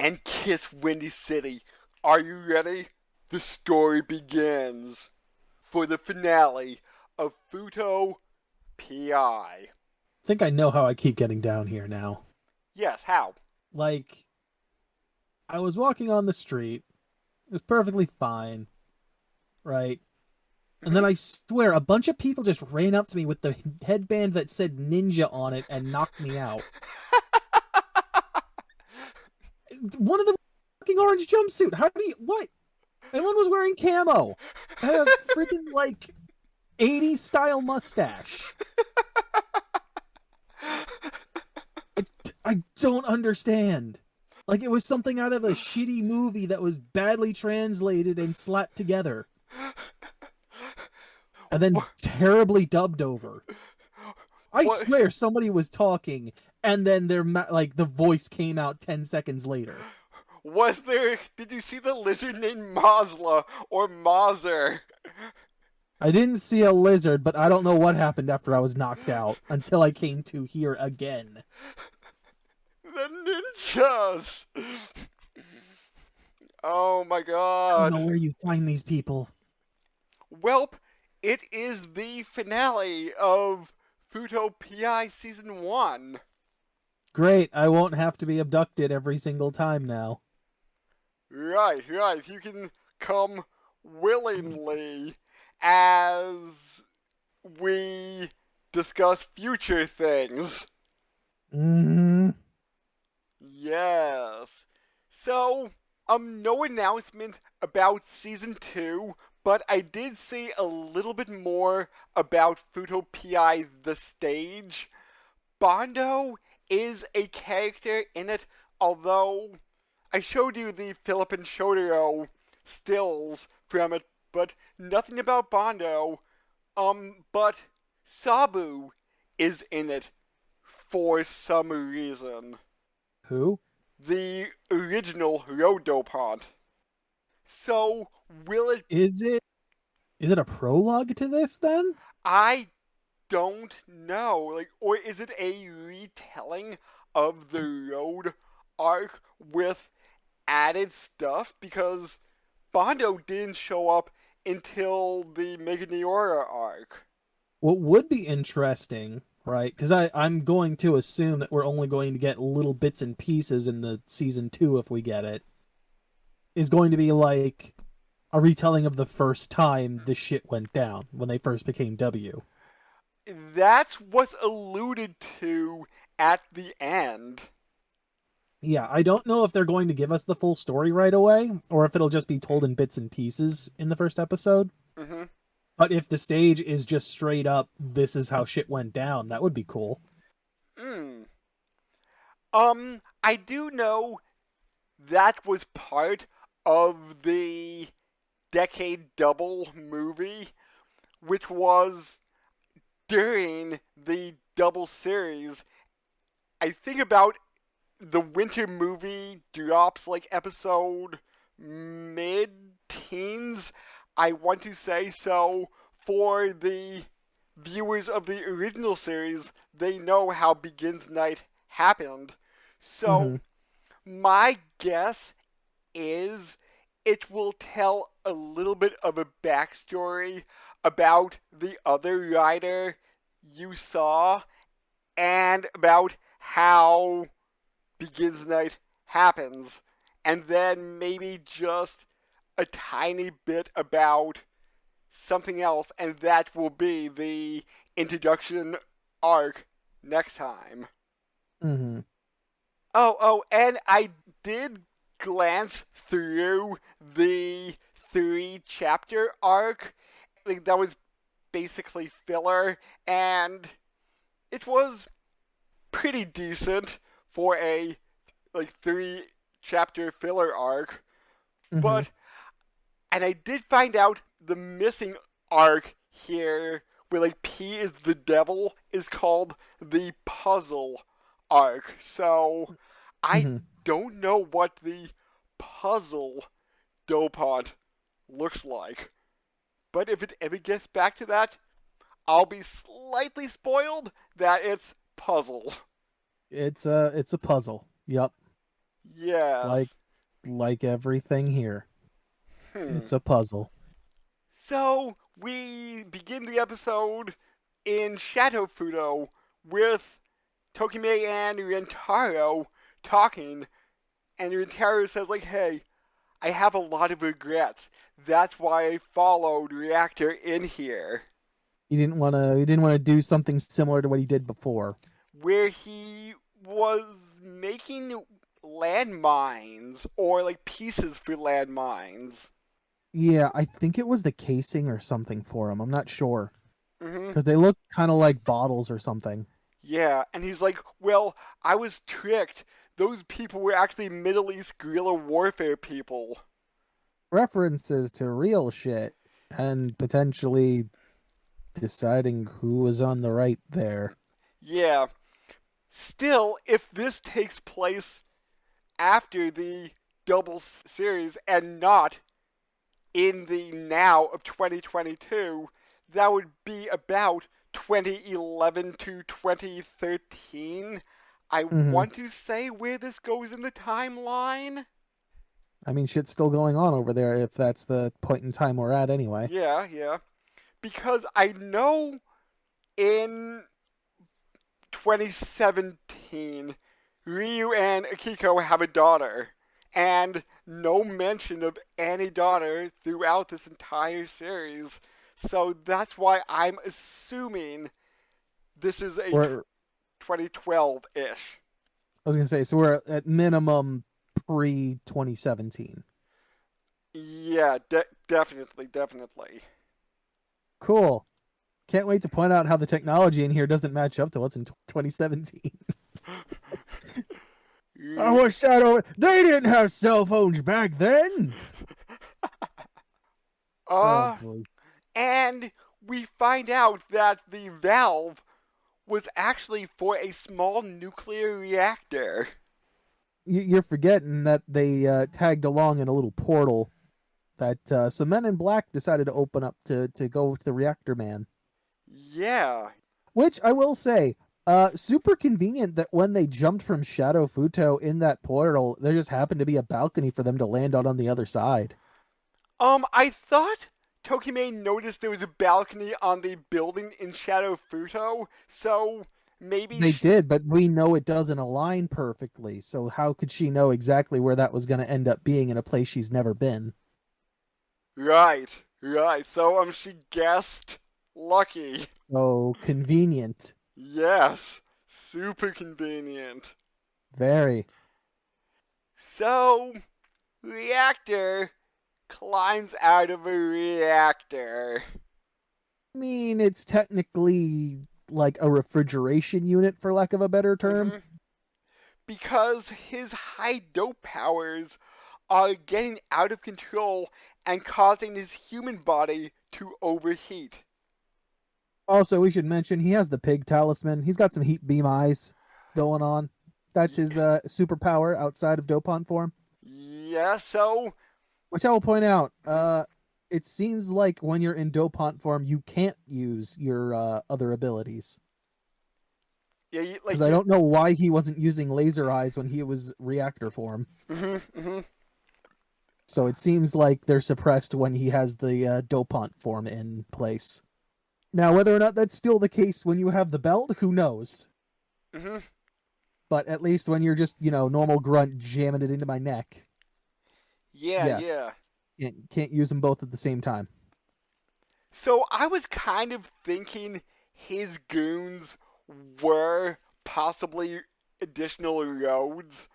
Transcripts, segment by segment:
and kiss Windy City. Are you ready? The story begins for the finale of Fuuto PI. Think I know how I keep getting down here now. Yes, how? Like, I was walking on the street. It was perfectly fine, right? And Hmm. then I swear, a bunch of people just ran up to me with the headband that said ninja on it and knocked me out. One of them fucking orange jumpsuit. How do you what? And one was wearing camo. Had a freaking like 80s style mustache. I, I don't understand. Like it was something out of a shitty movie that was badly translated and slapped together and then what, terribly dubbed over. I what swear somebody was talking and then like the voice came out 10 seconds later. was there? Did you see the lizard named Mazla or Mazer? I didn't see a lizard, but I don't know what happened after I was knocked out until I came to here again. The ninjas! Oh my I don't know god. where you find these people. Welp, it is the finale of Futo PI Season 1. Great, I won't have to be abducted every single time now. Right, right. You can come willingly as we discuss future things. Hmm. Yes. So, no announcement about Season 2, but I did see a little bit more about Futo PI the stage. Bondo is a character in it, although I showed you the Philip and Shotaro stills from it, but nothing about Bondo. But Sabu is in it for some reason. Who? The original Rodopont. So, will it? Is it is it a prologue to this then? I don't know. Like, or is it a retelling of the Road arc with added stuff? Because Bondo didn't show up until the Meganeora arc. What would be interesting, right? Because I'm going to assume that we're only going to get little bits and pieces in the season two if we get it. Is going to be like a retelling of the first time this shit went down when they first became W. That's what's alluded to at the end. Yeah, I don't know if they're going to give us the full story right away, or if it'll just be told in bits and pieces in the first episode. Hmm. But if the stage is just straight up, this is how shit went down, that would be cool. Mm. I do know that was part of the Decade Double movie, which was during the Double series. I think about the winter movie drops like episode mid teens, I want to say. So for the viewers of the original series, they know how Begins Night happened. Mm-hmm. So my guess is it will tell a little bit of a backstory about the other rider you saw and about how Begins Night happens, and then maybe just a tiny bit about something else, and that will be the introduction arc next time. Mm-hmm. Oh, and I did glance through the three chapter arc. Like, that was basically filler, and it was pretty decent for a like three chapter filler arc. Mm-hmm. But and I did find out the missing arc here where like P is the devil is called the puzzle arc. So I Mm-hmm. don't know what the puzzle Dopont looks like. But if it ever gets back to that, I'll be slightly spoiled that it's puzzle. It's a puzzle. Yep. Yes. Like everything here. Hmm. It's a puzzle. So we begin the episode in Shadow Fudo with Tokime and Rentaro talking, and Rentaro says like, "Hey, I have a lot of regrets. That's why I followed Reactor in here, He didn't want to do something similar to what he did before. where he was making landmines or like pieces for landmines." Yeah, I think it was the casing or something for him. I'm not sure. Hmm. Because they look kind of like bottles or something. Yeah, and he's like, "Well, I was tricked. Those people were actually Middle East guerrilla warfare people." References to real shit and potentially deciding who was on the right there. Yeah. Still, if this takes place after the double series and not in the now of 2022, that would be about 2011 to 2013. I Hmm. want to say where this goes in the timeline. I mean, shit's still going on over there if that's the point in time we're at anyway. Yeah, yeah. Because I know in 2017, Ryu and Akiko have a daughter, and no mention of any daughter throughout this entire series. So that's why I'm assuming this is a We're 2012 ish. I was gonna say, so we're at minimum pre 2017. Yeah, definitely, definitely. Cool. Can't wait to point out how the technology in here doesn't match up to what's in 2017. I was shadow. They didn't have cell phones back then. Oh uh, boy. and we find out that the valve was actually for a small nuclear reactor. You're forgetting that they tagged along in a little portal that some men in black decided to open up to go to the reactor man. Yeah, Which I will say, super convenient that when they jumped from Shadow Futo in that portal, there just happened to be a balcony for them to land on the other side. I thought Tokime noticed there was a balcony on the building in Shadow Futo, so maybe They did, but we know it doesn't align perfectly, so how could she know exactly where that was going to end up being in a place she's never been? right, right. So she guessed. Lucky. So convenient. Yes, super convenient. Very. So reactor climbs out of a reactor. I mean, it's technically like a refrigeration unit, for lack of a better term. Hmm. Because his high dope powers are getting out of control and causing his human body to overheat. Also, we should mention he has the pig talisman. He's got some heat beam eyes going on. That's his superpower outside of Dopant form. Yeah, so Which I will point out, it seems like when you're in Dopant form, you can't use your other abilities. yeah, Because like I you. don't know why he wasn't using laser eyes when he was reactor form. Hmm. Hmm. So it seems like they're suppressed when he has the Dopant form in place. Now, whether or not that's still the case when you have the belt, who knows? Hmm. But at least when you're just, normal grunt jamming it into my neck, Yeah, yeah, yeah. can't use them both at the same time. So I was kind of thinking his goons were possibly additional roads.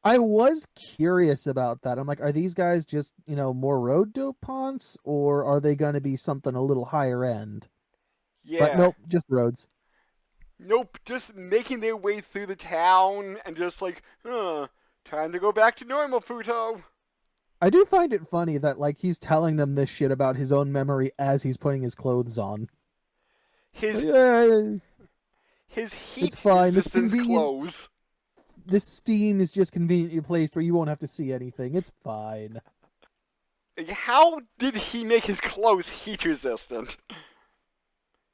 I was curious about that. I'm like, are these guys just, more road Dopants, or are they going to be something a little higher end? But Yeah. nope, just roads. Nope, just making their way through the town and just like, time to go back to normal, Futo. I do find it funny that, like, he's telling them this shit about his own memory as he's putting his clothes on. His Yeah, his it's heat fine. resistant clothes. This steam is just conveniently placed where you won't have to see anything. It's fine. How did he make his clothes heat resistant?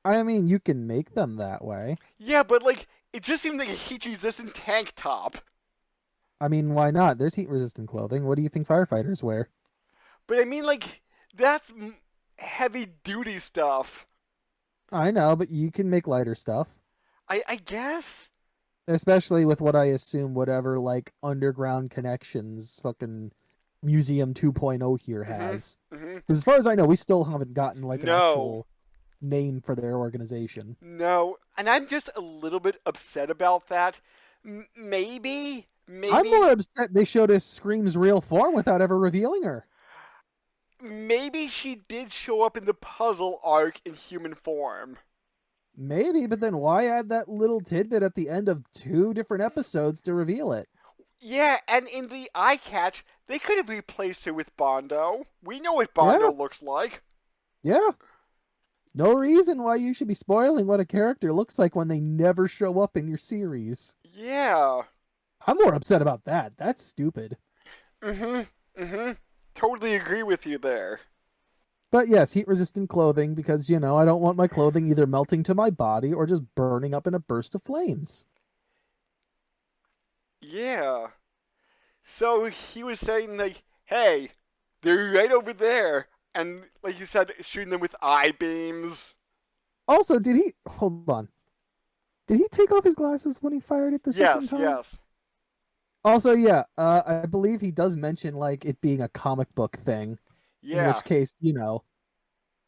I mean, you can make them that way. Yeah, but like, it just seemed like a heat resistant tank top. I mean, why not? There's heat-resistant clothing. What do you think firefighters wear? But I mean, like, that's heavy duty stuff. I know, but you can make lighter stuff. I guess. Especially with what I assume whatever like underground connections fucking Museum 2.0 here Mhm. has. Mhm. Because as far as I know, we still haven't gotten like an No. actual name for their organization. No. And I'm just a little bit upset about that. I'm more Maybe, upset they showed us Scream's real form without ever revealing her. maybe she did show up in the puzzle arc in human form. Maybe, but then why add that little tidbit at the end of two different episodes to reveal it? Yeah, and in the eye catch, they could have replaced her with Bondo. We know what Bondo Yeah, looks like. yeah. No reason why you should be spoiling what a character looks like when they never show up in your series. Yeah. I'm more upset about that. That's stupid. Mm-hmm. Totally agree with you there. But yes, heat resistant clothing because, I don't want my clothing either melting to my body or just burning up in a burst of flames. Yeah. So he was saying, like, hey, they're right over there. And, like you said, shooting them with eye beams. Also, did he. Hold on. Did he take off his glasses when he fired it the Yes, second time? yes. Also, yeah, I believe he does mention, like, it being a comic book thing. In Yeah. which case,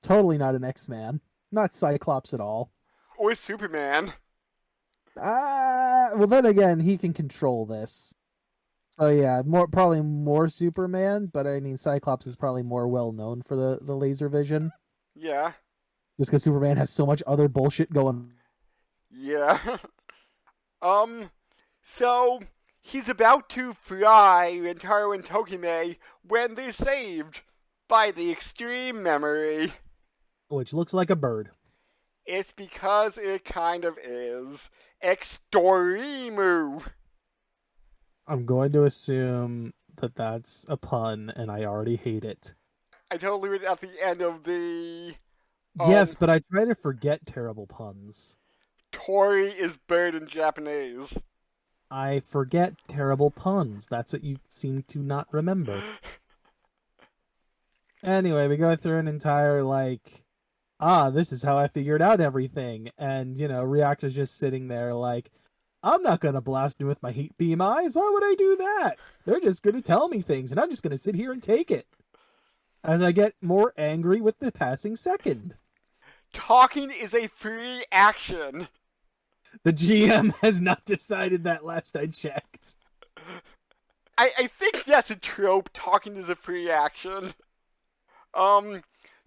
totally not an X-Man. Not Cyclops at all. Or Superman. Well, then again, he can control this. So yeah, probably more Superman, but I mean Cyclops is probably more well known for the laser vision, Yeah. just because Superman has so much other bullshit going. Yeah. um, so he's about to fly Rentaro and Tokime when they're saved by the extreme memory. Which looks like a bird. It's because it kind of is. Extorimu. I'm going to assume that that's a pun, and I already hate it. I totally was at the end of the Yes, um but I try to forget terrible puns. Tori is bird in Japanese. I forget terrible puns. That's what you seem to not remember. Anyway, we go through an entire this is how I figured out everything. And, Reactor's just sitting there like, I'm not going to blast you with my heat beam eyes. Why would I do that? They're just going to tell me things, and I'm just going to sit here and take it. As I get more angry with the passing second. Talking is a free action. The GM has not decided that last I checked. I think that's a trope. Talking is a free action.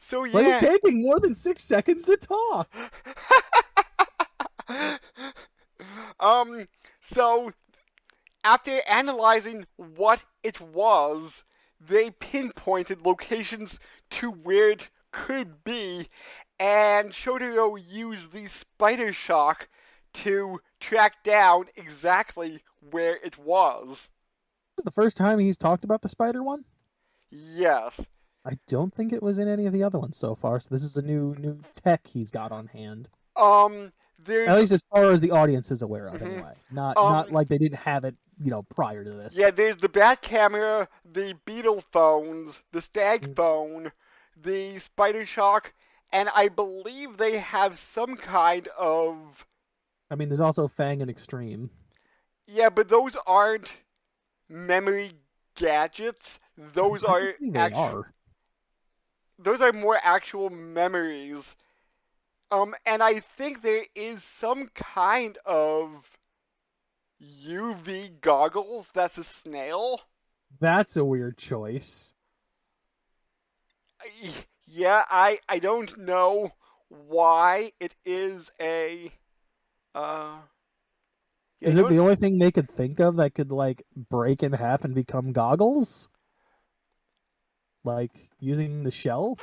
So But he's yeah. taking more than 6 seconds to talk. So after analyzing what it was, they pinpointed locations to where it could be, and Shotaro used the spider shock to track down exactly where it was. This is the first time he's talked about the spider one? Yes. I don't think it was in any of the other ones so far, so this is a new tech he's got on hand. There's At least as far as the audience is aware of, mhm. anyway. Not like they didn't have it, prior to Yeah, this. there's the bat camera, the beetle phones, the stag phone, the spider shock, and I believe they have some kind of I mean, there's also Fang and Extreme. yeah, but those aren't memory gadgets. Those are Technically, they are. those are more actual memories. And I think there is some kind of UV goggles that's a snail. That's a weird choice. Yeah, I don't know why it is a uh yeah, Is you it know, the only thing they could think of that could, break in half and become goggles? Like, using the shell?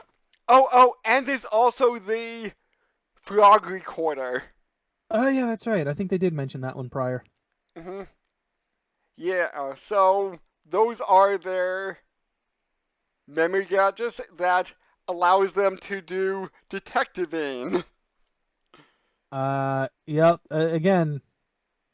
and there's also the frog recorder. Oh, yeah, that's right. I think they did mention that one prior. hmm Yeah, so those are their memory gadgets that allows them to do detectiving. Yep. Again,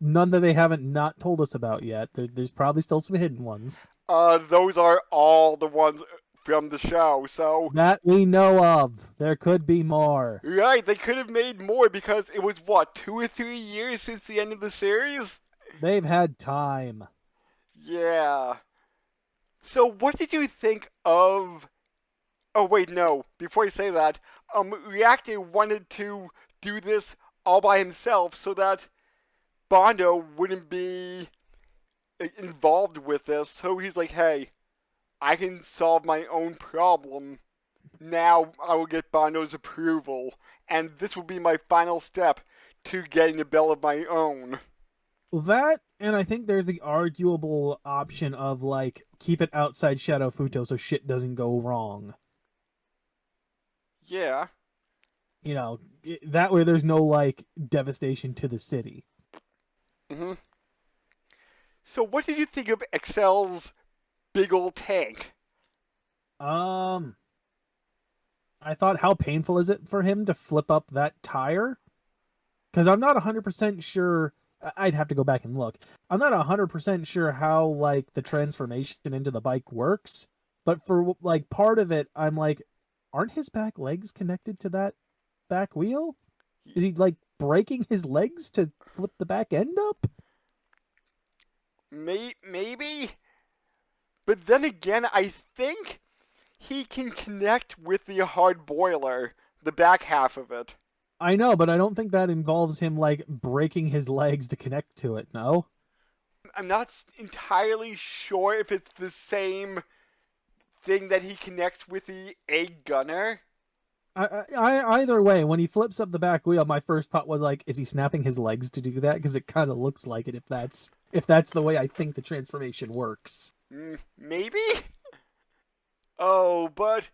None that they haven't not told us about yet. There's probably still some hidden ones. Those are all the ones from the show. So, That we know of. There could be more. right, they could have made more because it was what, 2 or 3 years since the end of the series? They've had time. Yeah. So, what did you think of? Oh wait, no. Before I say that, Reactor wanted to do this all by himself so that Bondo wouldn't be involved with this. So he's like, "Hey, I can solve my own problem. Now I will get Bondo's approval, and this will be my final step to getting a bell of my own." That, and I think there's the arguable option of, like, keep it outside Shadow Futo so shit doesn't go wrong. Yeah. You know, that way there's no, like, devastation to the city. Mhm. So what did you think of Excel's big old tank? Um, I thought, how painful is it for him to flip up that tire? Because I'm not 100% sure. I'd have to go back and look. I'm not 100% sure how, like, the transformation into the bike works, but for, like, part of it, I'm like, aren't his back legs connected to that back wheel? Is he, like, breaking his legs to flip the back end up? Maybe? But then again, I think he can connect with the hard boiler, the back half of it. I know, but I don't think that involves him, like, breaking his legs to connect to it, no? I'm not entirely sure if it's the same thing that he connects with the egg gunner. Either way, when he flips up the back wheel, my first thought was like, is he snapping his legs to do that? Because it kind of looks like it. If that's the way I think the transformation works. Maybe? Oh, but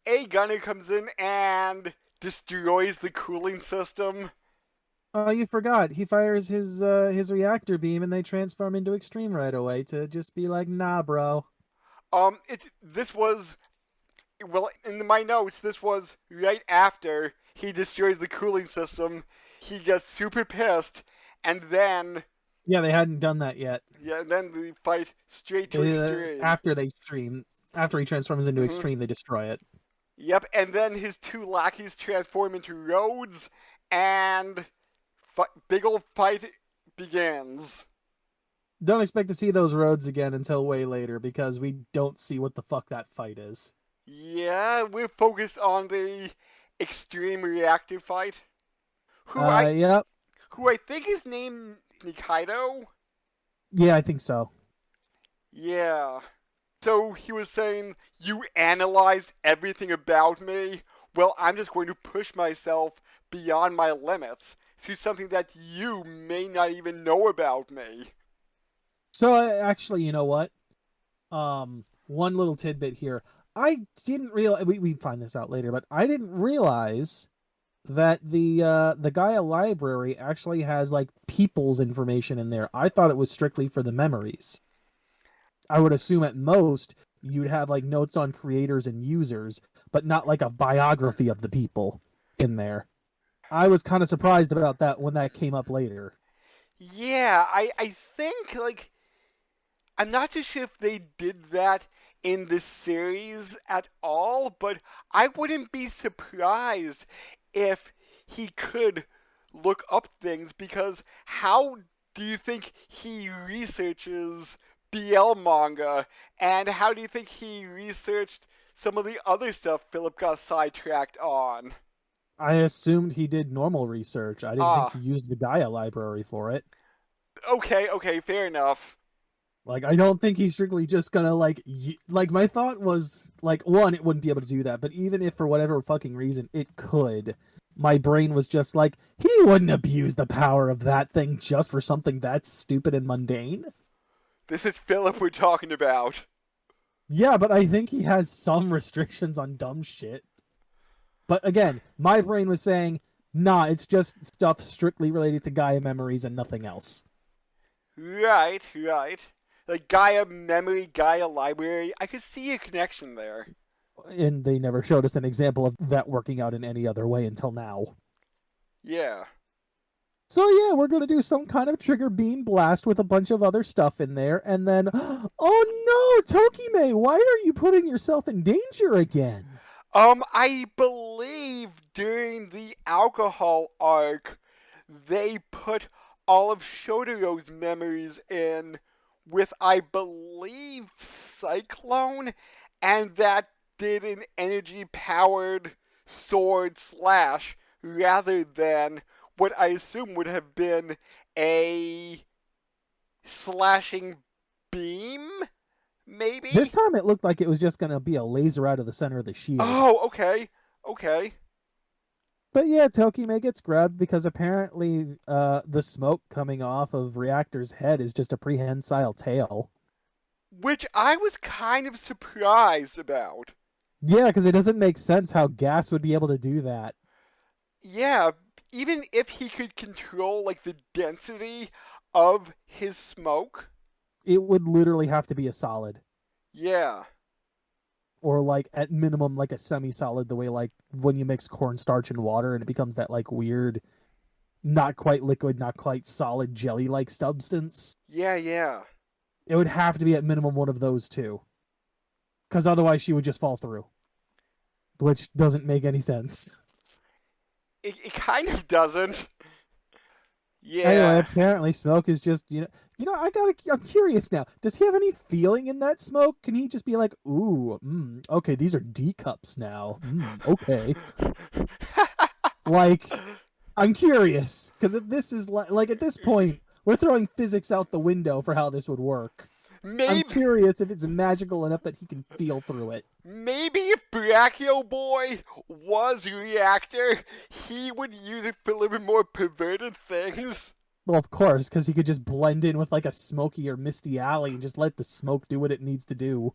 a gunner comes in and destroys the cooling system. Oh, you forgot. He fires his reactor beam, and they transform into Extreme right away to just be like, nah, bro. This was, well, in my notes, this was right after he destroys the cooling system. He gets super pissed, and then, Yeah, they hadn't done that yet. yeah, and then we fight straight to extreme. After he transforms into Hmm. Extreme, they destroy it. Yep, and then his two lackeys transform into roads, and big old fight begins. Don't expect to see those roads again until way later because we don't see what the fuck that fight is. Yeah, we're focused on the extreme reactor fight. Who I Yep. who I think is named Nikaido. Yeah, I think so. Yeah. So he was saying, "You analyzed everything about me. Well, I'm just going to push myself beyond my limits to something that you may not even know about me." So actually, you know what? One little tidbit here. I didn't realize we find this out later, but I didn't realize that the Gaia library actually has like people's information in there. I thought it was strictly for the memories. I would assume at most you'd have like notes on creators and users, but not like a biography of the people in there. I was kind of surprised about that when that came up later. Yeah, I think, like, I'm not too sure if they did that in this series at all, but I wouldn't be surprised if he could look up things, because how do you think he researches BL manga, and how do you think he researched some of the other stuff Philip got sidetracked on? I assumed he did normal research. I didn't think he Ah, used the Gaia library for it. okay, fair enough. Like, I don't think he's strictly just gonna like. My thought was like, one, it wouldn't be able to do that, but even if for whatever fucking reason it could, my brain was just like, he wouldn't abuse the power of that thing just for something that's stupid and mundane. This is Philip we're talking about. Yeah, but I think he has some restrictions on dumb shit. But again, my brain was saying, nah, it's just stuff strictly related to Gaia memories and nothing else. Right. Like Gaia memory, Gaia library. I could see a connection there. And they never showed us an example of that working out in any other way until now. Yeah. So yeah, we're gonna do some kind of trigger beam blast with a bunch of other stuff in there, and then, oh no, Tokime, why are you putting yourself in danger again? I believe during the alcohol arc, they put all of Shoto's memories in with, I believe, Cyclone, and that did an energy powered sword slash rather than what I assume would have been a slashing beam, This maybe? time it looked like it was just gonna be a laser out of the center of the shield. Oh, okay. Okay. But yeah, Tokime gets grabbed because apparently the smoke coming off of Reactor's head is just a prehensile tail. Which I was kind of surprised about. Yeah, because it doesn't make sense how gas would be able to do that. Yeah, even if he could control like the density of his smoke. It would literally have to be a solid. Yeah. Or like at minimum like a semi-solid, the way like when you mix cornstarch and water and it becomes that like weird, not quite liquid, not quite solid jelly-like substance. Yeah, yeah. It would have to be at minimum one of those two, because otherwise she would just fall through, which doesn't make any sense. It kind of doesn't. Anyway, Yeah. apparently smoke is just I'm curious now. Does he have any feeling in that smoke? Can he just be like, ooh, okay, these are D cups now. Okay. Like, I'm curious because if this is like at this point, we're throwing physics out the window for how this would work. I'm maybe curious if it's magical enough that he can feel through it. maybe if Brachio Boy was Reactor, he would use it for a little bit more perverted things. Well, of course, because he could just blend in with like a smoky or misty alley and just let the smoke do what it needs to do.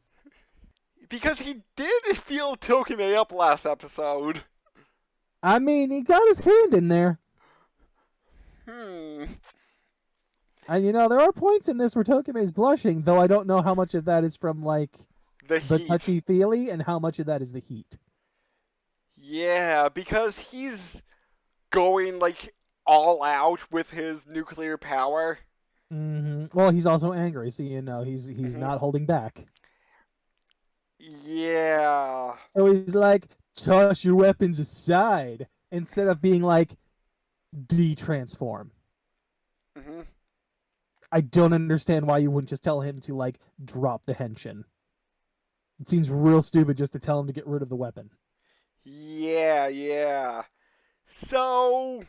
Because he did feel Tokime up last episode. I mean, he got his hand in there. Hmm. And there are points in this where Tokime is blushing, though I don't know how much of that is from like The the heat. touchy feely and how much of that is the heat. Yeah, because he's going like all out with his nuclear power. Well, he's also angry, so he's Hmm. not holding back. Yeah. So he's like, toss your weapons aside instead of being like, de-transform. Hmm. I don't understand why you wouldn't just tell him to like drop the henshin. It seems real stupid just to tell him to get rid of the weapon. Yeah, yeah. So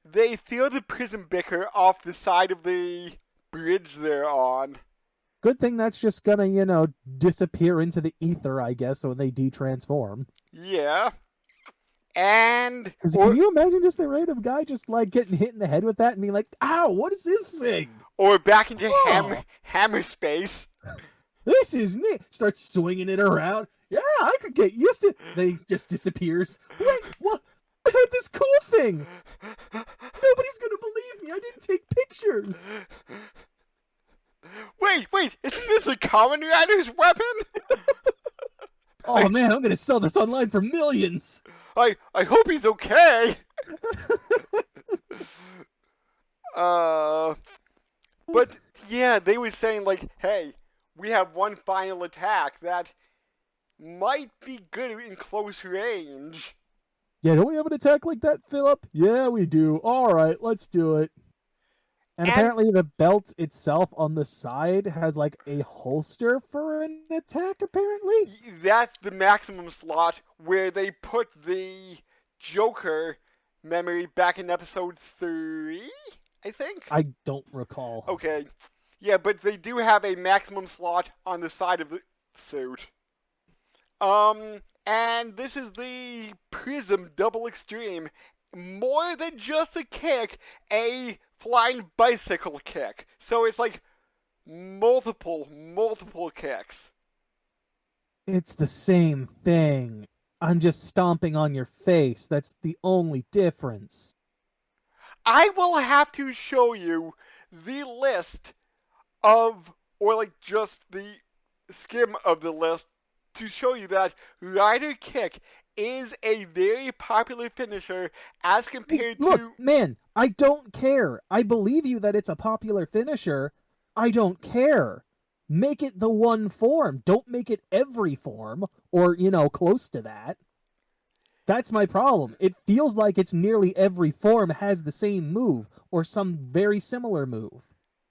they throw the prism bicker off the side of the bridge they're on. Good thing that's just gonna, disappear into the ether, I guess, when they de-transform. Yeah. And Because can you imagine just a random guy just like getting hit in the head with that and being like, "Ow, what is this thing? or back into Oh, hammer space. this is neat." Starts swinging it around. Yeah, I could get used to. They just disappears. Wait, what? I had this cool thing. Nobody's gonna believe me. I didn't take pictures. Wait, isn't this a Kamen Rider's weapon? Oh I, man, I'm gonna sell this online for millions. I hope he's okay. Uh, but yeah, they were saying like, hey, we have one final attack that might be good in close range. Yeah, don't we have an attack like that, Philip? Yeah, we do. All right, let's do it. And And apparently, the belt itself on the side has like a holster for an attack. Apparently, that's the maximum slot where they put the Joker memory back in episode 3, I think. I don't recall. Okay. Yeah, but they do have a maximum slot on the side of the suit. And this is the Prism Double Extreme. More than just a kick, a flying bicycle kick. So it's like multiple kicks. It's the same thing. I'm just stomping on your face. That's the only difference. I will have to show you the list of, or like just the skim of the list to show you that Rider Kick is a very popular finisher as compared Look, to. man, I don't care. I believe you that it's a popular finisher. I don't care. Make it the one form. Don't make it every form, or, close to that. That's my problem. It feels like it's nearly every form has the same move, or some very similar move.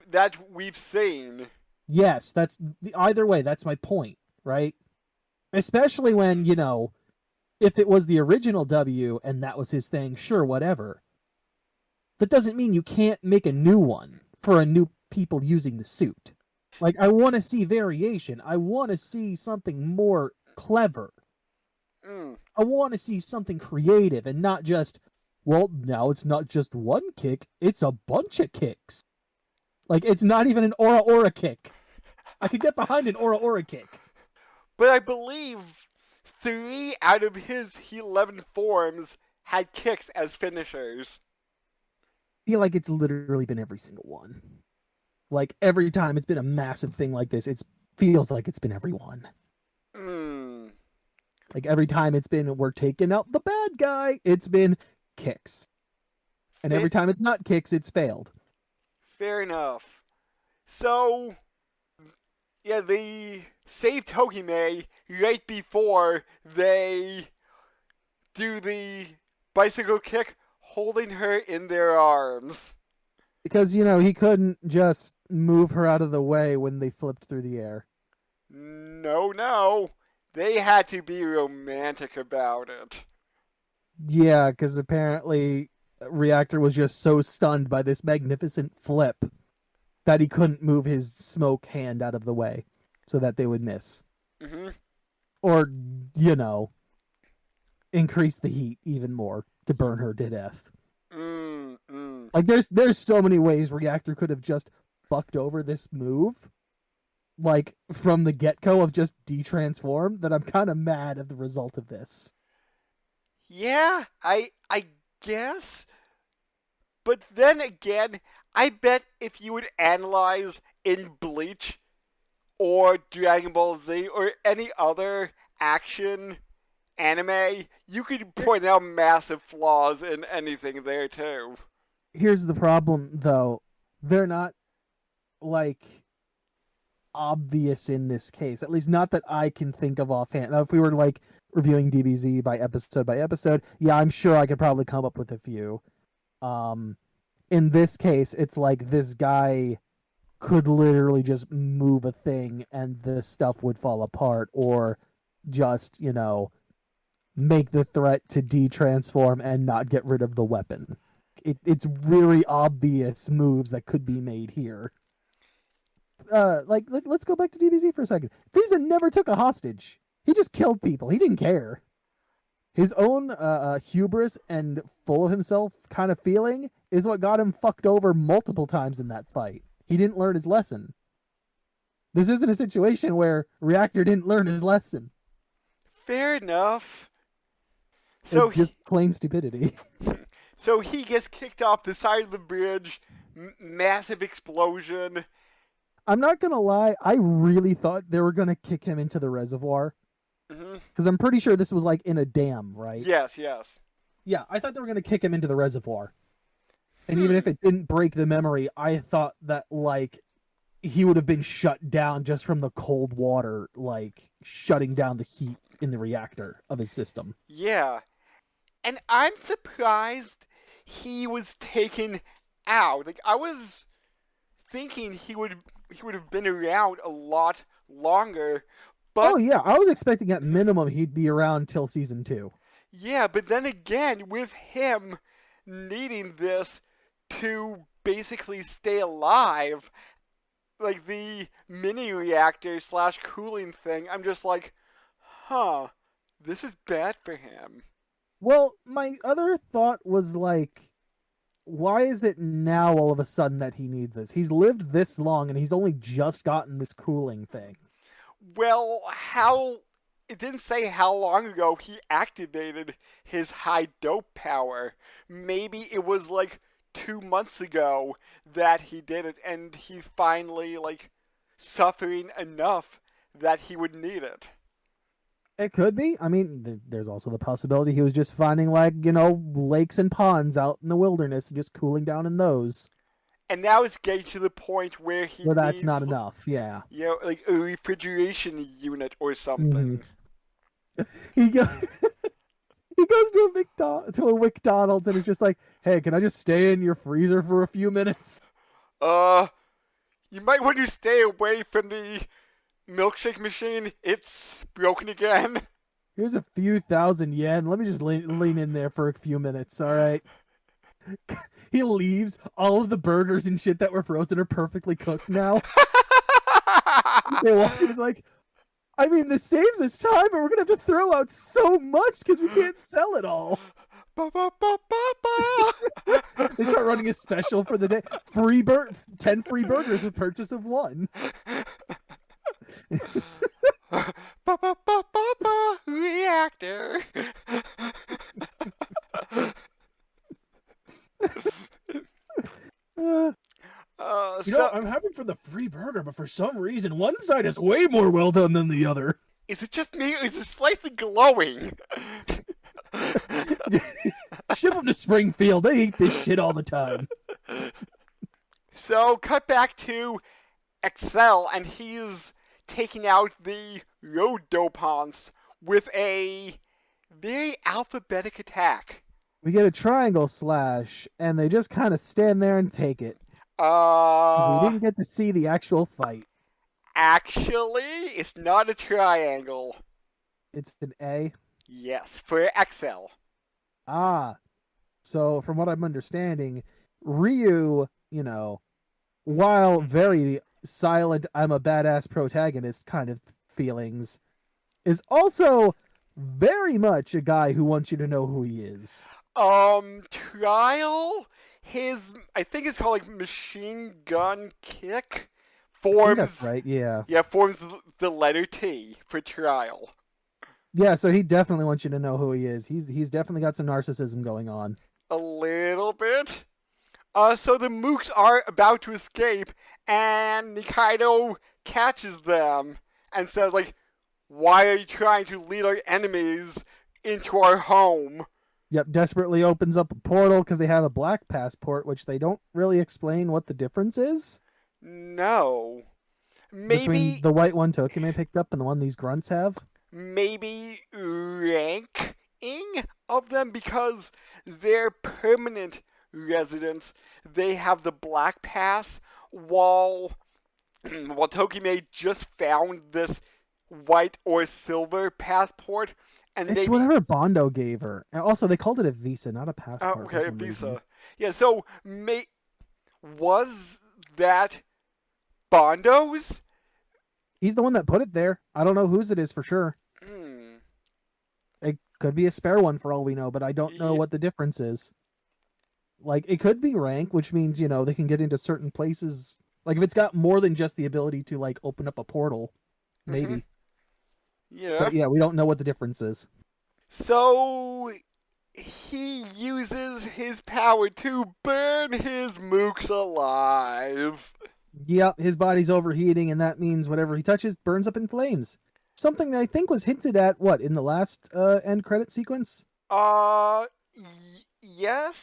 That we've seen. Yes, either way, that's my point, right? Especially when, if it was the original W and that was his thing, sure, whatever. That doesn't mean you can't make a new one for a new people using the suit. Like, I want to see variation. I want to see something more clever. I want to see something creative and not just, well, now it's not just one kick, it's a bunch of kicks. Like, it's not even an aura kick. I could get behind an aura kick. But I believe 3 out of his 11 forms had kicks as finishers. I feel like it's literally been every single one. Like, every time it's been a massive thing like this, it feels like it's been every one. Like, every time it's been, we're taking out the bad guy, it's been kicks. And every time it's not kicks, it's failed. Fair enough. So, yeah, they save Tokime right before they do the bicycle kick, holding her in their arms. Because, he couldn't just move her out of the way when they flipped through the air. No. They had to be romantic about it. Yeah, because apparently Reactor was just so stunned by this magnificent flip that he couldn't move his smoke hand out of the way so that they would miss. Mm-hmm. Or, increase the heat even more to burn her to death. Like, there's so many ways Reactor could have just fucked over this move, like, from the get-go of just de-transform, that I'm kind of mad at the result of this. Yeah, I guess. But then again, I bet if you would analyze in Bleach or Dragon Ball Z or any other action anime, you could point out massive flaws in anything there too. Here's the problem, though. They're not, like, obvious in this case. At least not that I can think of offhand. Now, if we were, like, reviewing DBZ by episode, yeah, I'm sure I could probably come up with a few. In this case, it's like this guy could literally just move a thing and the stuff would fall apart, or just, make the threat to de-transform and not get rid of the weapon. It's really obvious moves that could be made here. Let's go back to DBZ for a second. Frieza never took a hostage. He just killed people. He didn't care. His own hubris and full of himself kind of feeling is what got him fucked over multiple times in that fight. He didn't learn his lesson. This isn't a situation where Reactor didn't learn his lesson. Fair enough. So it's just plain stupidity. So he gets kicked off the side of the bridge, massive explosion. I'm not gonna lie, I really thought they were gonna kick him into the reservoir. Because I'm pretty sure this was like in a dam, right? Yes. Yeah, I thought they were gonna kick him into the reservoir. And even if it didn't break the memory, I thought that, like, he would have been shut down just from the cold water, like, shutting down the heat in the reactor of his system. Yeah. And I'm surprised he was taken out. Like, I was thinking he would have been around a lot longer. But, oh yeah, I was expecting at minimum he'd be around till season 2. Yeah, but then again, with him needing this to basically stay alive, like the mini reactor / cooling thing, I'm just like, this is bad for him. Well, my other thought was, like, why is it now all of a sudden that he needs this? He's lived this long and he's only just gotten this cooling thing. Well, it didn't say how long ago he activated his high dope power. Maybe it was like 2 months ago that he did it, and he's finally, like, suffering enough that he would need it. It could be. I mean, there's also the possibility he was just finding, like, lakes and ponds out in the wilderness and just cooling down in those. And now it's getting to the point where he Where that's needs, not enough. Yeah. like a refrigeration unit or hmm something. He go, he goes to a McDonald's and is just like, "Hey, can I just stay in your freezer for a few minutes?" Uh, you might want to stay away from the milkshake machine. It's broken again. Here's a few thousand yen. Let me just lean in there for a few minutes. All right. He leaves. All of the burgers and shit that were frozen are perfectly cooked now. He's like, I mean, this saves us time, but we're gonna have to throw out so much because we can't sell it all. Ba, ba, ba, ba, They start running a special for the day: 10 free burgers with purchase of one. ba. Ba, ba, ba, ba, ba. Reactor. Uh, So, I'm happy for the free burger, but for some reason, one side is way more well done than the other. is it just me or is it slightly glowing? Ship them to Springfield. They eat this shit all the time. So, cut back to Excel, and he's taking out the Rodopons with a very alphabetic attack. We get a triangle slash, and they just kind of stand there and take it. 'Cause we Uh, didn't get to see the actual fight. actually, it's not a triangle. It's an A. Yes, for Excel. Ah. So, from what I'm understanding, Ryu, while very silent, I'm a badass protagonist kind of feelings, is also very much a guy who wants you to know who he is. Trial, his, I think it's called like machine gun kick, I think forms, that's right, yeah. yeah, forms the letter T for trial. Yeah, so he definitely wants you to know who he is. He's definitely got some narcissism going on. A little bit. So the mooks are about to escape, and Nikaido catches them and says, like, why are you trying to lead our enemies into our home? Yep, desperately opens up a portal because they have a black passport, which they don't really explain what the difference is No. between Maybe, the white one Tokime picked up and the one these grunts have. maybe ranking of them because they're permanent residents. They have the black pass, while while Tokime just found this white or silver passport, and It's maybe whatever Bondo gave her. And also, they called it a visa, not a passport for okay, a some reason. visa. Yeah, so was that Bondo's? He's the one that put it there. I don't know whose it is for sure. Hmm. It could be a spare one for all we know, but I don't know Ye- what the difference is. Like, it could be rank, which means, they can get into certain places. Like, if it's got more than just the ability to, like, open up a portal, mhm. maybe. Yeah. But yeah, we don't know what the difference is. So he uses his power to burn his mooks alive. Yep, his body's overheating, and that means whatever he touches burns up in flames. Something that I think was hinted at, in the last end credit sequence? Uh, yes.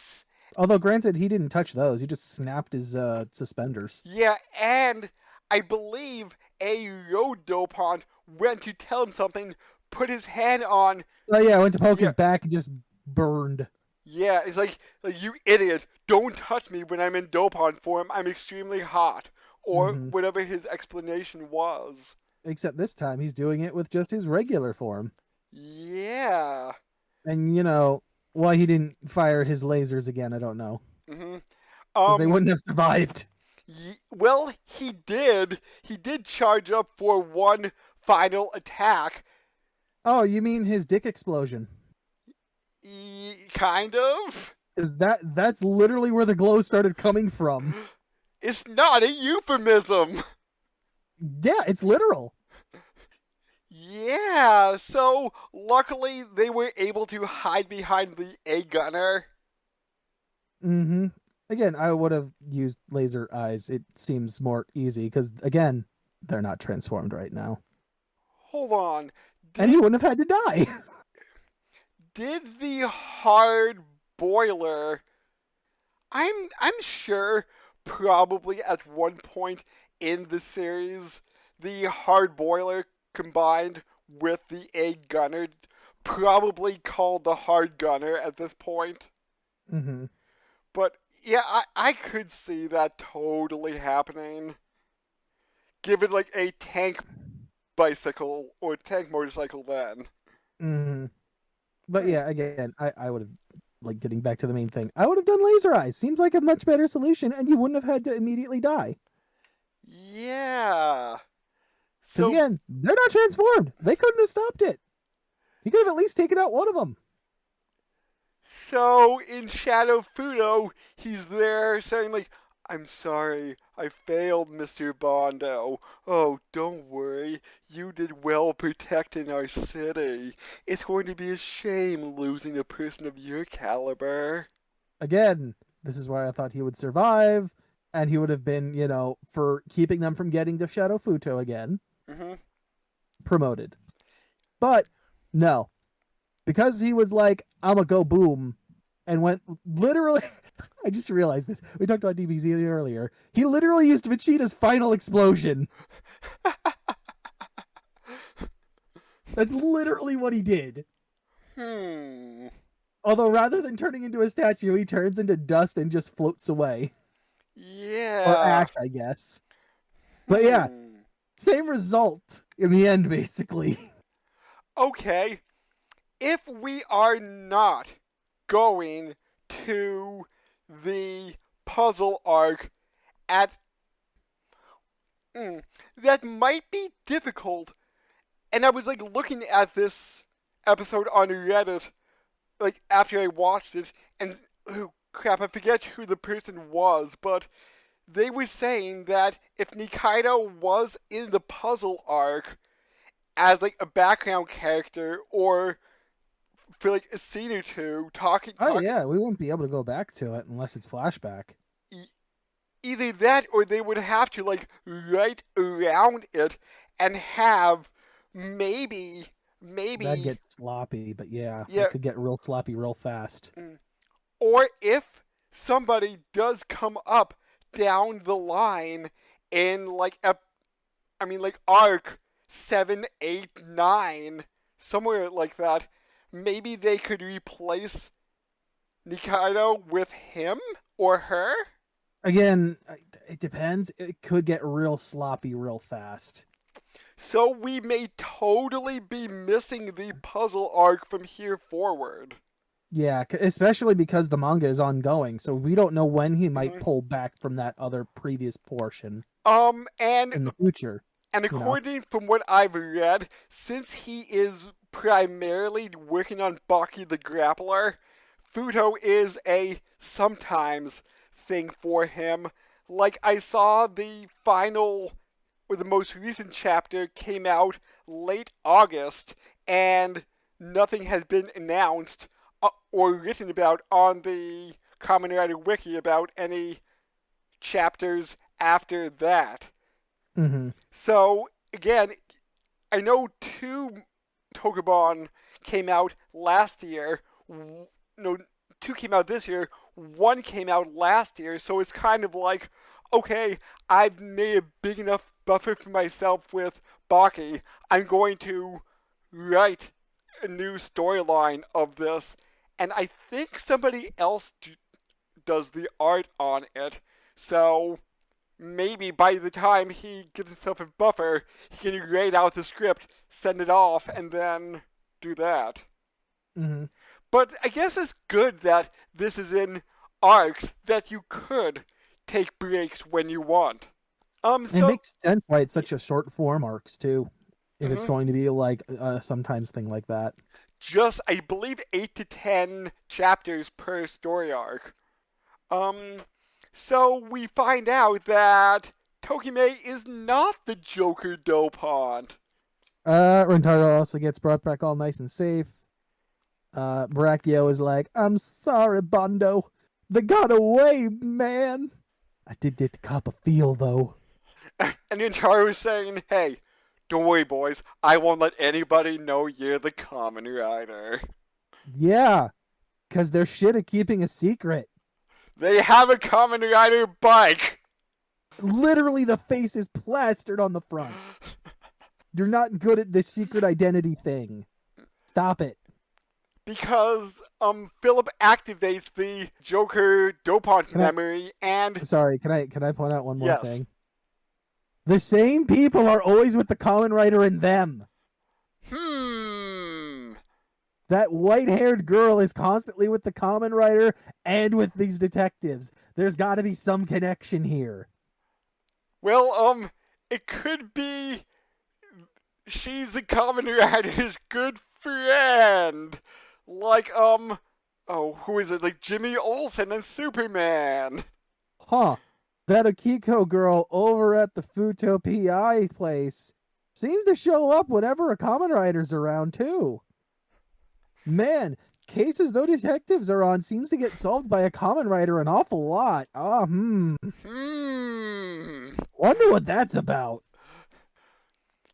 Although, granted, he didn't touch those. He just snapped his suspenders. Yeah, and I believe a Rodopon went to tell him something, put his hand on. Oh, yeah, I went to poke Yeah, his back and just burned. yeah. It's like you idiot! Don't touch me when I'm in Dopon form. I'm extremely hot, or hmm whatever his explanation was. Except this time, he's doing it with just his regular form. Yeah. And, why he didn't fire his lasers again, I don't know. Mhm. Because they Um. wouldn't have survived. Well, he did. He did charge up for one final attack. Oh, you mean his dick explosion? Kind of. Because that's literally where the glow started coming from. It's not a euphemism. Yeah, it's literal. Yeah, so luckily they were able to hide behind the A gunner. Mm-hmm. Again, I would have used laser eyes. It seems more easy because, again, they're not transformed right now. hold on. And he Did wouldn't have had to die. did the hard boiler? I'm sure probably at one point in the series, the hard boiler combined with the egg gunner, probably called the hard gunner at this point. Mm-hmm. But yeah, I could see that totally happening. Given like a tank bicycle or tank motorcycle then. Mm-hmm. But Hmm. yeah, again, I would have, like, getting back to the main thing, I would have done laser eyes. Seems like a much better solution, and you wouldn't have had to immediately die. Yeah. Because So again, they're not transformed. They couldn't have stopped it. He could have at least taken out one of them. So in Shadow Fudo, he's there saying like, "I'm sorry, I failed, Mr. Bondo. Oh, don't worry, you did well protecting our city. It's going to be a shame losing a person of your caliber." Again, this is why I thought he would survive, and he would have been, for keeping them from getting to Shadow Futo again, Hmm. promoted. But no, because he was like, I'm a go boom, and went literally. I just realized this. We talked about DBZ earlier. He literally used Vegeta's final explosion. That's literally what he did. Hmm. Although rather than turning into a statue, he turns into dust and just floats away. Or Yeah. ash, I guess. But yeah, Hmm. same result in the end, basically. Okay. If we are not going to the puzzle arc at mm, that might be difficult. And I was like looking at this episode on Reddit like after I watched it, and oh crap, I forget who the person was, but they were saying that if Nikaido was in the puzzle arc as like a background character or for like a scene or two Oh talking yeah, we won't be able to go back to it unless it's flashback. e- either that or they would have to like write around it and have maybe That'd maybe get sloppy, but yeah, yeah, that could get real sloppy real fast. mm, or if somebody does come up down the line in like I mean like arc 7, 8, 9, somewhere like that, maybe they could replace Nikaido with him or her. Again, it depends. It could get real sloppy real fast. So we may totally be missing the puzzle arc from here forward. Yeah, especially because the manga is ongoing, so we don't know when he might Mhm. pull back from that other previous portion Um, and in the future, and you know? according from what I've read, since he is primarily working on Baki the Grappler, Futo is a sometimes thing for him. Like I saw the final or the most recent chapter came out late August, and nothing has been announced or written about on the Kamen Rider Wiki about any chapters after that. Mm-hmm. So again, I know two Tokubon came out last year. No, two came out this year. One came out last year. So it's kind of like, okay, I've made a big enough buffer for myself with Baki. I'm going to write a new storyline of this, and I think somebody else does the art on it. So maybe by the time he gives himself a buffer, he can write out the script, send it off, and then do that. Mm-hmm. But I guess it's good that this is in arcs that you could take breaks when you want. It So, makes sense why it's such a short form arcs too, if it's mhm, going to be like a sometimes thing like that. just I believe 8 to 10 chapters per story arc. Um, so we find out that Tokime is not the Joker dopant. Rentaro also gets brought back all nice and safe. Brachio is like, I'm sorry, Bondo. They got away, man. I did get the cop a feel, though. And then Taro is saying, hey, Don't worry, boys. I won't let anybody know you're the Kamen Rider. Yeah, because they're shit at keeping a secret. They have a Kamen Rider bike! Literally, the face is plastered on the front. You're not good at this secret identity thing. Stop it. Because, Philip activates the Joker Dopont Can I- memory and... Sorry, can I point out one more Yes. thing? The same people are always with the Kamen Rider and them. That white-haired girl is constantly with the Kamen Rider and with these detectives. There's got to be some connection here. Well, it could be she's the Kamen Rider's good friend. Like, who is it? Like Jimmy Olsen and Superman. Huh. That Akiko girl over at the Fuuto PI place seems to show up whenever a Kamen Rider's around, too. Man, cases though detectives are on seems to get solved by a Kamen Rider an awful lot. Wonder what that's about.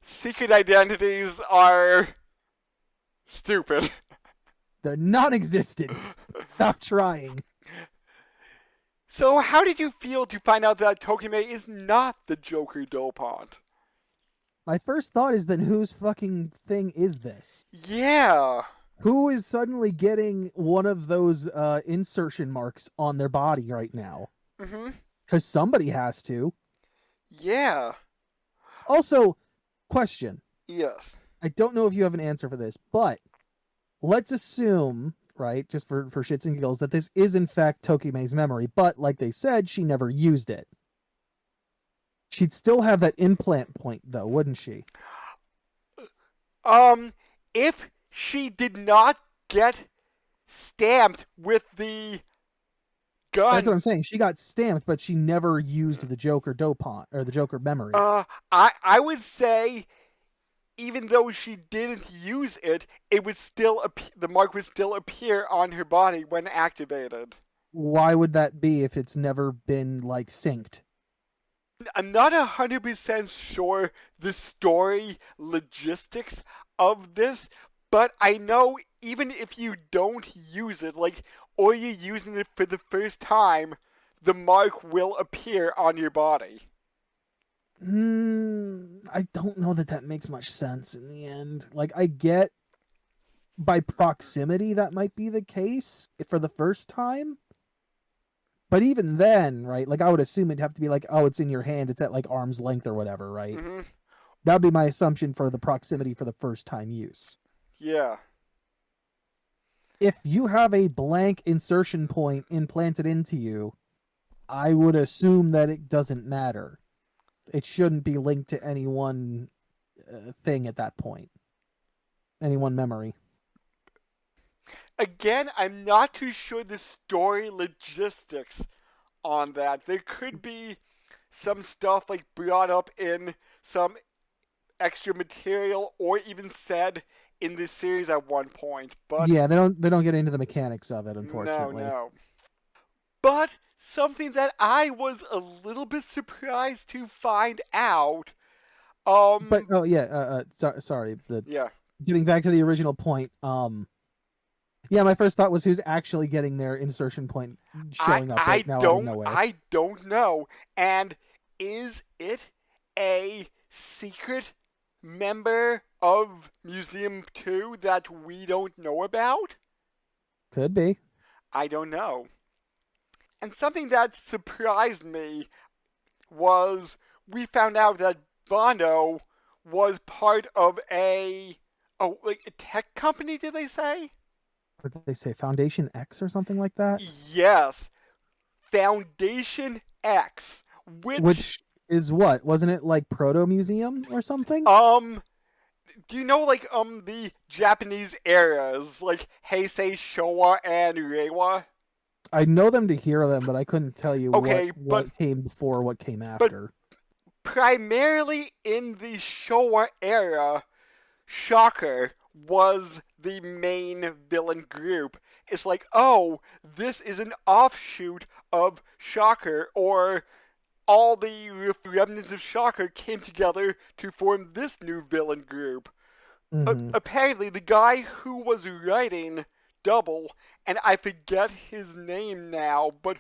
Secret identities are stupid. They're non-existent. Stop trying. So how did you feel to find out that Tokime is not the Joker Dopont? My first thought is then whose fucking thing is this? Yeah. Who is suddenly getting one of those insertion marks on their body right now? Because somebody has to. Yeah. Also, question. Yes. I don't know if you have an answer for this, but let's assume, right, just for shits and giggles, that this is in fact Tokime's memory, but like they said, she never used it. She'd still have that implant point, though, wouldn't she? If she did not get stamped with the gun. That's what I'm saying. She got stamped, but she never used the Joker Dopont, or the Joker memory. I would say, even though she didn't use it, it would still the mark would still appear on her body when activated. Why would that be if it's never been, like, synced? I'm not 100% sure the story logistics of this, but I know even if you don't use it, like, or you're using it for the first time, the mark will appear on your body. I don't know that makes much sense in the end. Like, I get by proximity that might be the case for the first time. But even then, right, like, I would assume it'd have to be like, oh, it's in your hand, it's at, like, arm's length or whatever, right? That'd be my assumption for the proximity for the first time use. Yeah. If you have a blank insertion point implanted into you, I would assume that it doesn't matter. It shouldn't be linked to any one thing at that point. Any one memory. Again, I'm not too sure the story logistics on that. There could be some stuff like brought up in some extra material or even said in this series at one point, but yeah, they don't get into the mechanics of it, unfortunately. No. But something that I was a little bit surprised to find out. But sorry. Yeah. Getting back to the original point. Yeah, my first thought was who's actually getting their insertion point showing up right now out of nowhere. I don't know. And is it a secret member of Museum 2 that we don't know about? Could be. I don't know. And something that surprised me was we found out that Bono was part of a tech company, did they say? What did they say? Foundation X or something like that? Yes. Foundation X. Which is what? Wasn't it like Proto Museum or something? Do you know, like, the Japanese eras, like Heisei, Showa, and Reiwa? I know them to hear them, but I couldn't tell you what came before, what came after. But primarily in the Showa era, Shocker was the main villain group. It's like, oh, this is an offshoot of Shocker, or all the remnants of Shocker came together to form this new villain group. Mm-hmm. Apparently, the guy who was writing Double, and I forget his name now, but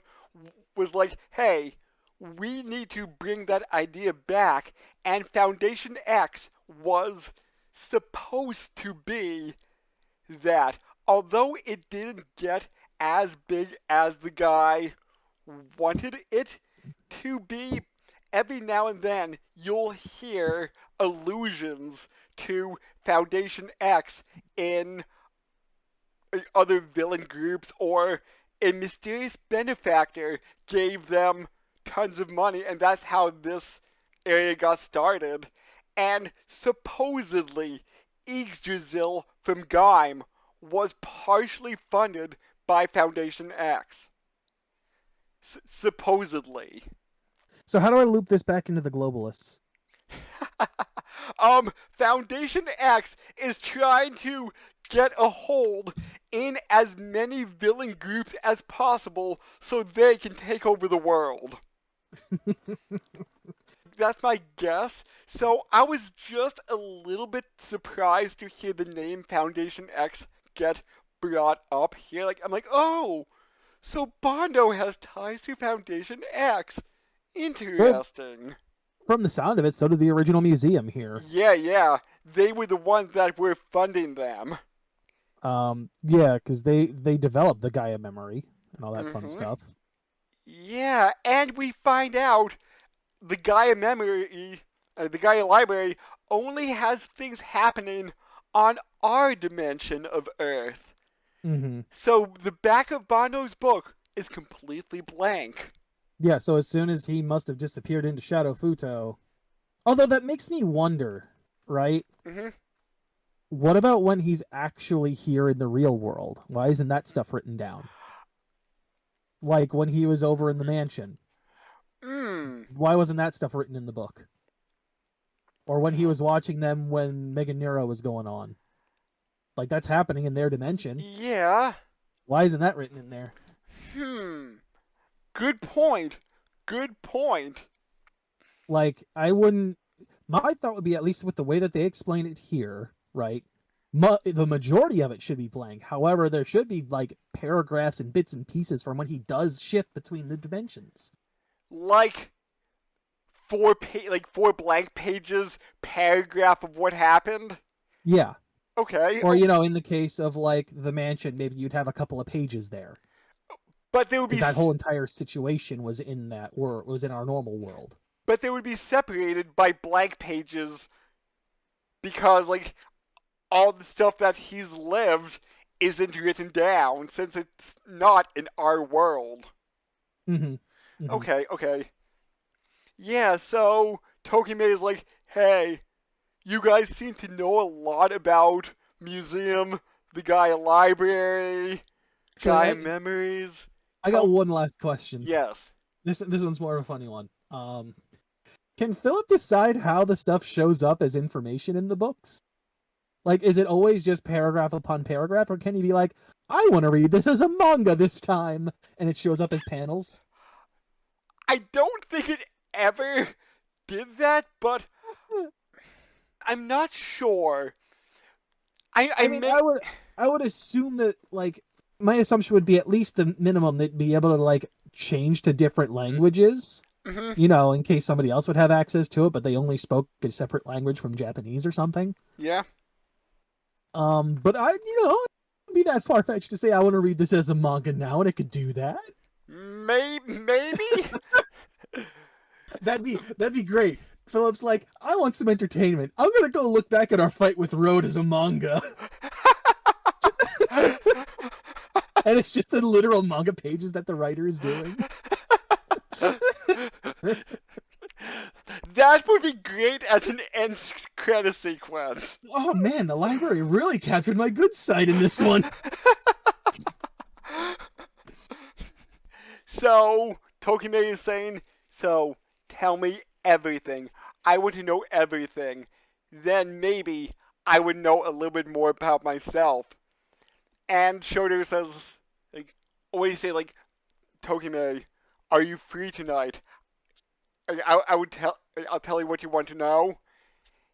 was like, hey, we need to bring that idea back, and Foundation X was supposed to be that. Although it didn't get as big as the guy wanted it to be, every now and then you'll hear allusions to Foundation X in other villain groups, or a mysterious benefactor gave them tons of money, and that's how this area got started. And supposedly, Yggdrasil from Gaim was partially funded by Foundation X. Supposedly. So how do I loop this back into the globalists? Foundation X is trying to get a hold in as many villain groups as possible so they can take over the world. That's my guess. So I was just a little bit surprised to hear the name Foundation X get brought up here. Like, I'm like, oh, so Bondo has ties to Foundation X. Well, Interesting. from the sound of it, so did the original museum here. Yeah. They were the ones that were funding them. Yeah, because they developed the Gaia memory and all that fun Mm-hmm. stuff. Yeah, and we find out the Gaia memory, the Gaia library, only has things happening on our dimension of Earth. Mm-hmm. So the back of Bondo's book is completely blank. Yeah, so as soon as he must have disappeared into Shadow Futo. Although that makes me wonder, right? Mm-hmm. What about when he's actually here in the real world? Why isn't that stuff written down? Like when he was over in the mansion. Hmm. Why wasn't that stuff written in the book? Or when he was watching them when Mega Nero was going on. Like that's happening in their dimension. Yeah. Why isn't that written in there? Hmm. Good point. Good point. Like I wouldn't. My thought would be, at least with the way that they explain it here, right? The majority of it should be blank. However, there should be like paragraphs and bits and pieces from when he does shift between the dimensions. Like four blank pages paragraph of what happened. Yeah. Okay. Or in the case of like the mansion, maybe you'd have a couple of pages there But there would because be that whole entire situation was in that, or was in our normal world. but they would be separated by blank pages because like all the stuff that he's lived isn't written down since it's not in our world. Mm-hmm. Mm-hmm. Okay. Yeah, so Tokime is like, hey, you guys seem to know a lot about museum, the Gaia library, So Gaia memories. I got one last question. Yes. This one's more of a funny one. Can Philip decide how the stuff shows up as information in the books? Like, is it always just paragraph upon paragraph, or can he be like, I want to read this as a manga this time, and it shows up as panels? I don't think it ever did that, but I'm not sure. I mean, I would assume that, like, my assumption would be at least the minimum they'd be able to like change to different languages. Mm-hmm. In case somebody else would have access to it, but they only spoke a separate language from Japanese or something. Yeah. But it'd be that far fetched to say I want to read this as a manga now, and it could do that. Maybe. That'd be great. Philip's like, I want some entertainment. I'm gonna go look back at our fight with Road as a manga. And it's just the literal manga pages that the writer is doing. That would be great as an end credit sequence. Oh man, the library really captured my good side in this one. So, Tokime is saying, so, tell me everything. I want to know everything. Then maybe I would know a little bit more about myself. And Shoto says, like, always say, like, Tokime, are you free tonight? I'll tell you what you want to know.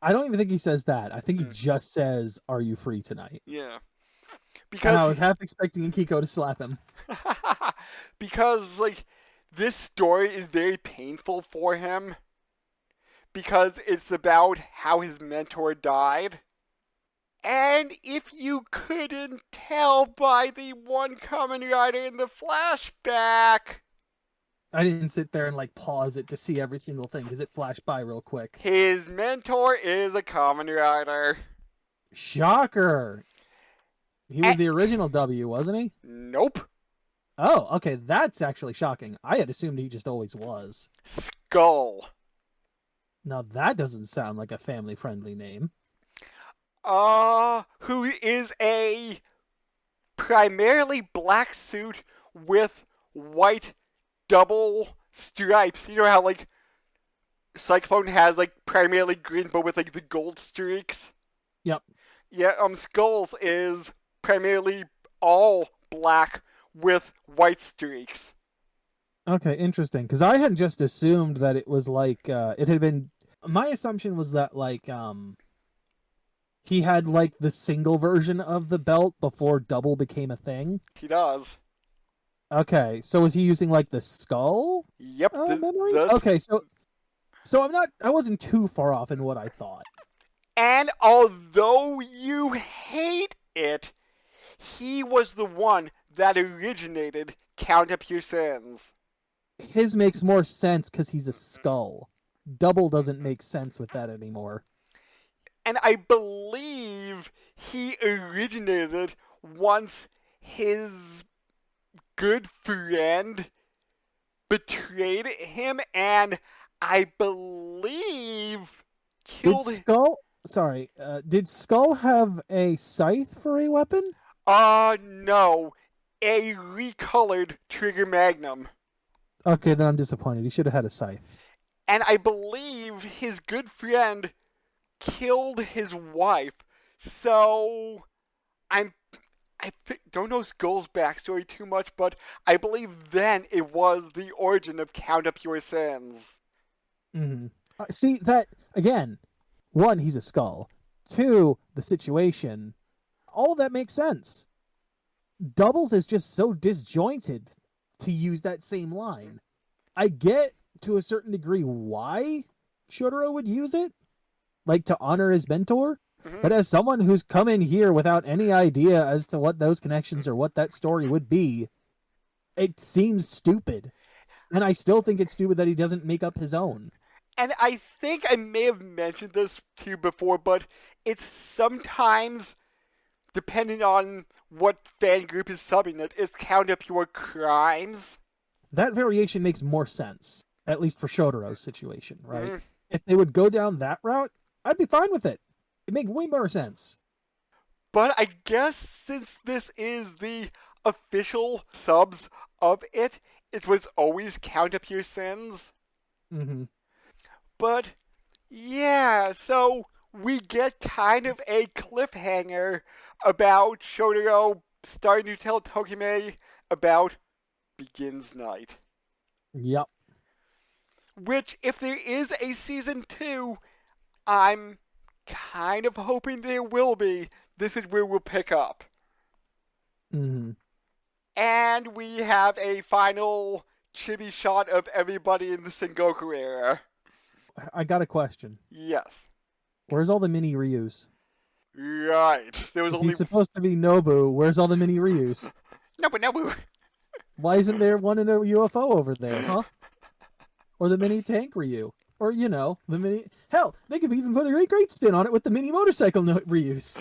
I don't even think he says that. I think he Mm, just says, "Are you free tonight?" yeah, And because I was half expecting Kiko to slap him. because like this story is very painful for him because it's about how his mentor died. And if you couldn't tell by the one Kamen Rider in the flashback, I didn't sit there and like pause it to see every single thing because it flashed by real quick. his mentor is a Kamen Rider. Shocker! He Eh, was the original W, wasn't he? nope. Oh, okay, that's actually shocking. I had assumed he just always was. Skull. Now that doesn't sound like a family-friendly name. Who is a primarily black suit with white double stripes. You know how like Cyclone has like primarily green but with like the gold streaks? Yep. Yeah, Skulls is primarily all black with white streaks. Okay, interesting. Because I had just assumed that it was like it had been. My assumption was that like he had like the single version of the belt before double became a thing. He does. Okay, so was he using like the skull Yep, memory? Okay, so I wasn't too far off in what I thought. and although you hate it, he was the one that originated Count Up Your Sins. His makes more sense because he's a skull. Double doesn't make sense with that anymore. And I believe he originated once his good friend betrayed him and I believe Did killed. Skull? Sorry, did Skull have a scythe for a weapon? No, a recolored Trigger Magnum. Okay, then I'm disappointed. He should have had a scythe. And I believe his good friend killed his wife. So I'm don't know Skull's backstory too much, but I believe then it was the origin of Count Up Your Sins. Mm-hmm. See that again. One, he's a skull. Two, the situation. All of that makes sense. Doubles is just so disjointed to use that same line. I get to a certain degree why Shotaro would use it, like to honor his mentor. Mm-hmm. But as someone who's come in here without any idea as to what those connections or what that story would be, it seems stupid. And I still think it's stupid that he doesn't make up his own. And I think I may have mentioned this to you before, but it's sometimes, depending on what fan group is subbing it, it's Count Up Your Crimes. That variation makes more sense, at least for Shotaro's situation, right? Mm-hmm. If they would go down that route, I'd be fine with it. It'd make way more sense. But I guess since this is the official subs of it, it was always Count Up Your Sins. Mm-hmm. But yeah, so we get kind of a cliffhanger about Shotaro starting to tell Tokime about Begins Night. Yep. Which, if there is a season 2, I'm kind of hoping there will be. This is where we'll pick up. Mm-hmm. And we have a final chibi shot of everybody in the Sengoku era. I got a question. Yes. Where's all the mini Ryus? Right. There was If only he's supposed to be Nobu, where's all the mini Ryus? no. Why isn't there one in a UFO over there, huh? Or the mini tank Ryu? Or, you know, the mini... Hell, they could even put a great spin on it with the mini motorcycle Ryus.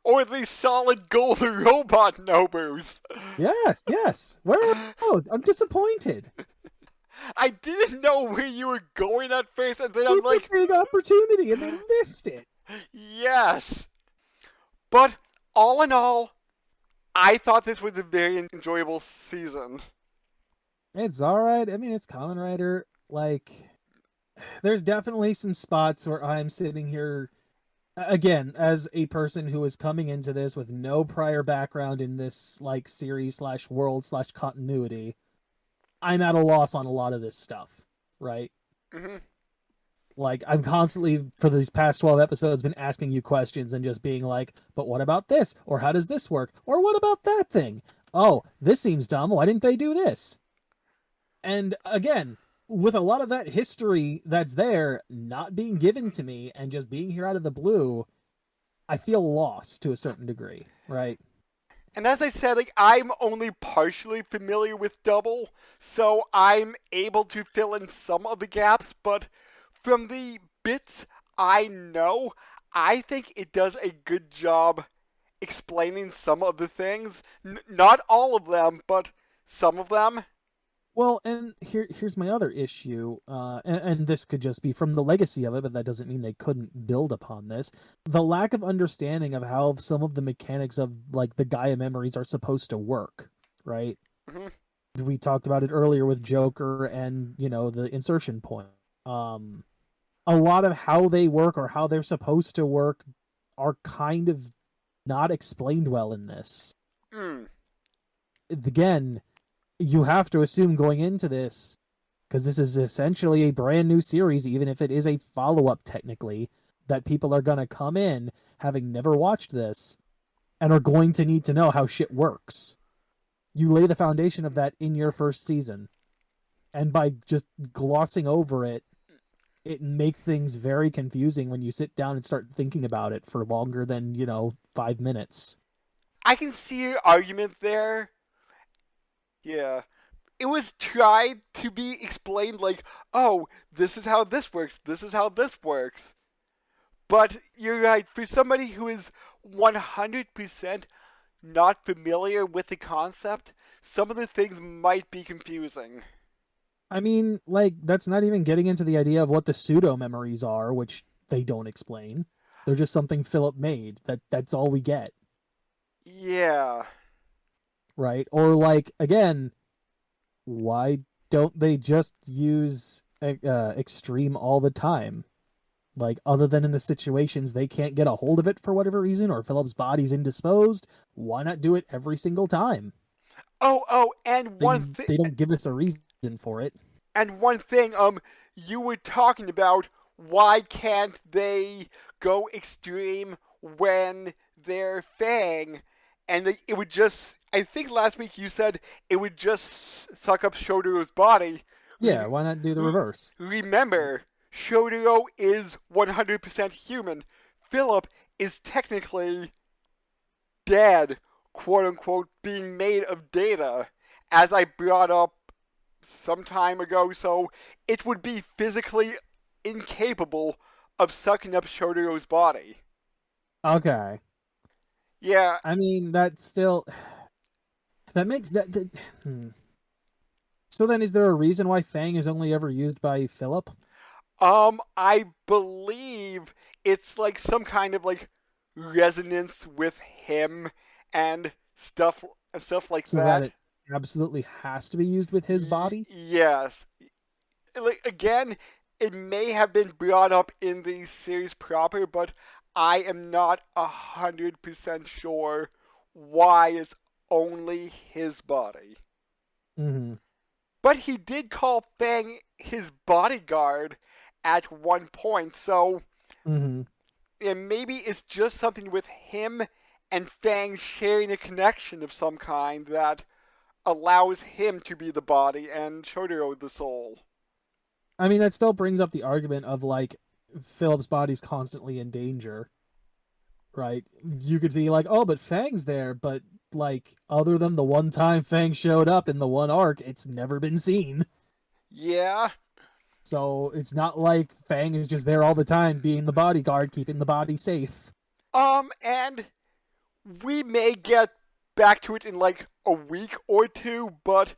Or the solid gold robot Nobus. Yes. Where are those? I'm disappointed. I didn't know where you were going at first, and then Super I'm like, big opportunity, and they missed it. yes. But all in all, I thought this was a very enjoyable season. It's alright. I mean, it's Kamen Rider. Like, there's definitely some spots where I'm sitting here, again, as a person who is coming into this with no prior background in this, like, series/world/continuity, I'm at a loss on a lot of this stuff. right? Hmm. Like I'm constantly for these past 12 episodes been asking you questions and just being like, but what about this? Or how does this work? Or what about that thing? Oh, this seems dumb. Why didn't they do this? And again, with a lot of that history that's there not being given to me and just being here out of the blue, I feel lost to a certain degree, right? And as I said, like I'm only partially familiar with Double, so I'm able to fill in some of the gaps, but from the bits I know, I think it does a good job explaining some of the things. Not all of them, but some of them. Well, and here's my other issue, and this could just be from the legacy of it, but that doesn't mean they couldn't build upon this. The lack of understanding of how some of the mechanics of like the Gaia memories are supposed to work, right? Hmm. We talked about it earlier with Joker and the insertion point. Um, a lot of how they work or how they're supposed to work are kind of not explained well in this. Mm. Again, you have to assume going into this, because this is essentially a brand new series, even if it is a follow up technically, that people are going to come in having never watched this and are going to need to know how shit works. You lay the foundation of that in your first season, and by just glossing over it, it makes things very confusing when you sit down and start thinking about it for longer than 5 minutes. I can see your argument there. Yeah. It was tried to be explained like, oh, this is how this works, this is how this works. But you're right, for somebody who is 100% not familiar with the concept, some of the things might be confusing. I mean, like, that's not even getting into the idea of what the pseudo memories are, which they don't explain. They're just something Philip made. That's all we get, Yeah. right? Or like again, why don't they just use extreme all the time? Like other than in the situations they can't get a hold of it for whatever reason, or Philip's body's indisposed, why not do it every single time? Oh, and They one thing, they don't give us a reason for it. you were talking about why can't they go extreme when they're Fang, and it would just. I think last week you said it would just suck up Shoto's body. Yeah, why not do the reverse? Remember, Shotaro is 100% human. Philip is technically dead, quote unquote, being made of data, as I brought up some time ago, so it would be physically incapable of sucking up Shoto's body. Okay. Yeah, I mean, that still that makes that. Hmm. So then, is there a reason why Fang is only ever used by Philip? I believe it's like some kind of like resonance with him and stuff like So that that. it absolutely has to be used with his body? Yes. Like again, it may have been brought up in the series proper, but I am not 100% sure why it's only his body. Mm-hmm. But he did call Fang his bodyguard at one point, so Mm-hmm. maybe it's just something with him and Fang sharing a connection of some kind that allows him to be the body and Shotaro the soul. I mean, that still brings up the argument of like Philip's body's constantly in danger, right? You could be like, oh, but Fang's there, but like, other than the one time Fang showed up in the one arc, it's never been seen. Yeah. So it's not like Fang is just there all the time being the bodyguard, keeping the body safe. And we may get back to it in like a week or two, but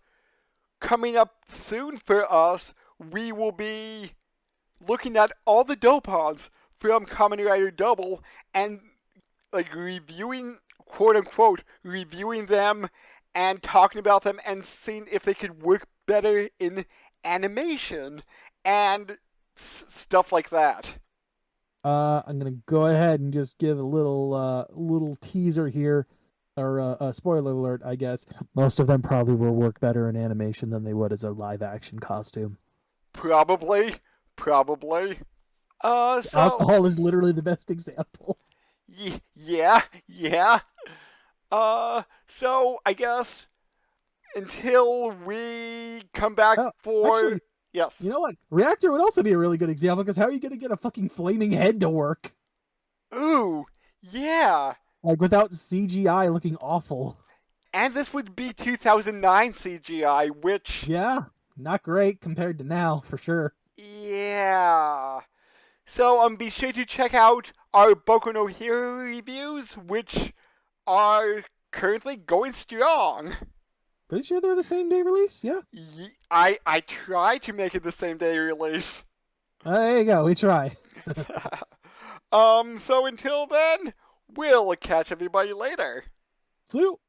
coming up soon for us, we will be looking at all the dopons from Kamen Rider Double and like reviewing, quote unquote, reviewing them and talking about them and seeing if they could work better in animation and stuff like that. I'm gonna go ahead and just give a little teaser here, or a spoiler alert, I guess. Most of them probably will work better in animation than they would as a live action costume. Probably. Probably. So, Alcohol is literally the best example. yeah, yeah. So I guess until we come back Oh, for. actually, Yes. you know what? Reactor would also be a really good example because how are you going to get a fucking flaming head to work? Ooh, yeah. Like without CGI looking awful. And this would be 2009 CGI, which. Yeah, not great compared to now, for sure. Yeah. So be sure to check out our Boku no Hero reviews, which are currently going strong. Pretty sure they're the same day release, yeah. I try to make it the same day release. There you go, we try. So until then, we'll catch everybody later. See you.